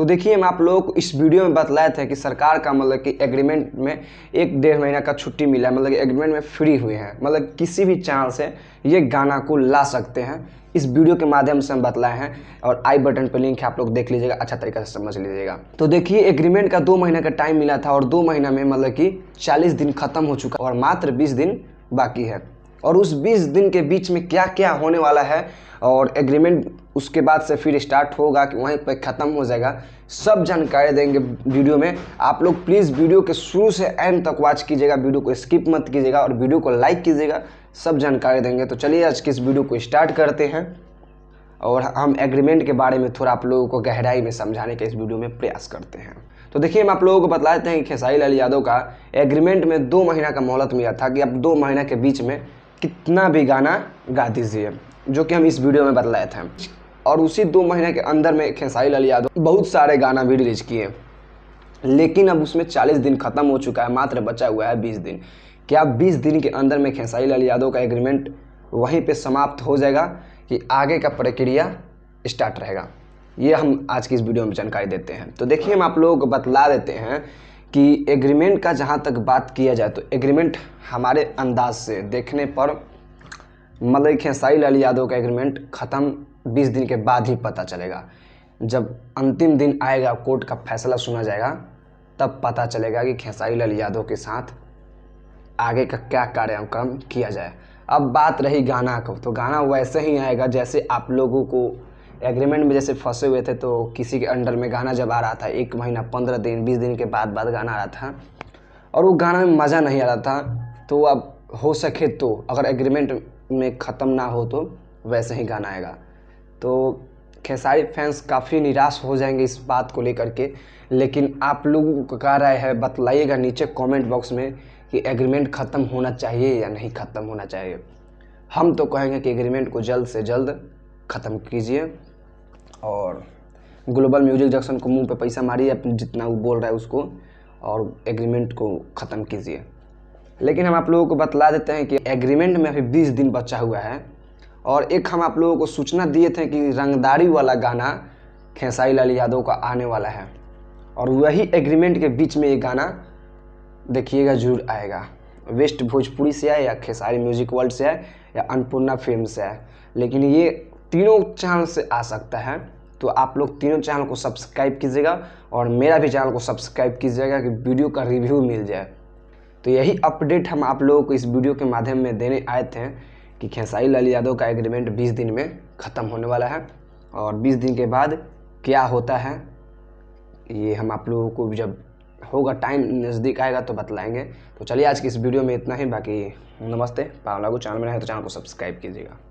तो देखिए हम आप लोगों को इस वीडियो में बतलाए थे कि सरकार का मतलब कि एग्रीमेंट में 1-1.5 महीना का छुट्टी मिला है, मतलब कि एग्रीमेंट में फ्री हुए हैं, मतलब किसी भी चांस से ये गाना को ला सकते हैं। इस वीडियो के माध्यम से हम बतलाए हैं और आई बटन पर लिंक है, आप लोग देख लीजिएगा, अच्छा तरीके से समझ लीजिएगा। तो देखिए एग्रीमेंट का 2 महीना का टाइम मिला था और 2 महीना में मतलब कि 40 दिन खत्म हो चुका और मात्र 20 दिन बाकी है। और उस 20 दिन के बीच में क्या क्या होने वाला है और एग्रीमेंट उसके बाद से फिर स्टार्ट होगा कि वहीं पर ख़त्म हो जाएगा, सब जानकारी देंगे वीडियो में। आप लोग प्लीज़ वीडियो के शुरू से एंड तक वॉच कीजिएगा, वीडियो को स्किप मत कीजिएगा और वीडियो को लाइक कीजिएगा, सब जानकारी देंगे। तो चलिए आज की इस वीडियो को स्टार्ट करते हैं और हम एग्रीमेंट के बारे में थोड़ा आप लोगों को गहराई में समझाने का इस वीडियो में प्रयास करते हैं। तो देखिए हम आप लोगों को बतला देते हैं कि खेसारी लाल यादव का एग्रीमेंट में 2 महीना का मोहलत मिला था कि अब 2 महीना के बीच में कितना भी गाना गा दीजिए, जो कि हम इस वीडियो में बतलाए थे। और उसी 2 महीने के अंदर में खेसारी लाल यादव बहुत सारे गाना भी रिलीज किए, लेकिन अब उसमें 40 दिन खत्म हो चुका है, मात्र बचा हुआ है 20 दिन। क्या 20 दिन के अंदर में खेसारी लाल यादव का एग्रीमेंट वहीं पे समाप्त हो जाएगा कि आगे का प्रक्रिया स्टार्ट रहेगा, ये हम आज की इस वीडियो में जानकारी देते हैं। तो देखिए हम आप लोगों को बतला देते हैं कि एग्रीमेंट का जहाँ तक बात किया जाए तो एग्रीमेंट हमारे अंदाज से देखने पर मतलब खेसारी लाल यादव का एग्रीमेंट ख़त्म 20 दिन के बाद ही पता चलेगा। जब अंतिम दिन आएगा, कोर्ट का फैसला सुना जाएगा, तब पता चलेगा कि खेसारी लाल यादव के साथ आगे का क्या कार्यक्रम किया जाए। अब बात रही गाना को, तो गाना वैसे ही आएगा जैसे आप लोगों को एग्रीमेंट में जैसे फंसे हुए थे, तो किसी के अंडर में गाना जब आ रहा था 1 महीना 15 दिन 20 दिन के बाद गाना आ रहा था और वो गाना में मज़ा नहीं आ रहा था, तो अब हो सके तो अगर एग्रीमेंट में ख़त्म ना हो तो वैसे ही गाना आएगा। तो खेसारी फैंस काफ़ी निराश हो जाएंगे इस बात को लेकर के, लेकिन आप लोगों को क्या राय है बतलाइएगा नीचे कमेंट बॉक्स में कि एग्रीमेंट ख़त्म होना चाहिए या नहीं ख़त्म होना चाहिए। हम तो कहेंगे कि एग्रीमेंट को जल्द से जल्द ख़त्म कीजिए और ग्लोबल म्यूजिक जंक्शन को मुंह पे पैसा मारिए अपने जितना वो बोल रहा है उसको, और एग्रीमेंट को ख़त्म कीजिए। लेकिन हम आप लोगों को बतला देते हैं कि एग्रीमेंट में अभी 20 दिन बचा हुआ है और एक हम आप लोगों को सूचना दिए थे कि रंगदारी वाला गाना खेसारी लाल यादव का आने वाला है और वही एग्रीमेंट के बीच में ये गाना देखिएगा जरूर आएगा। वेस्ट भोजपुरी से आए या खेसारी म्यूजिक वर्ल्ड से आए या अन्नपूर्णा फिल्म से आए, लेकिन ये तीनों चैनल से आ सकता है। तो आप लोग तीनों चैनल को सब्सक्राइब कीजिएगा और मेरा भी चैनल को सब्सक्राइब कीजिएगा कि वीडियो का रिव्यू मिल जाए। तो यही अपडेट हम आप लोगों को इस वीडियो के माध्यम में देने आए थे कि खेसारी लाल यादव का एग्रीमेंट 20 दिन में ख़त्म होने वाला है और 20 दिन के बाद क्या होता है ये हम आप लोगों को जब होगा टाइम नज़दीक आएगा तो बतलाएंगे। तो चलिए आज की इस वीडियो में इतना ही, बाकी नमस्ते। पावला को चैनल में रहे तो चैनल को सब्सक्राइब कीजिएगा।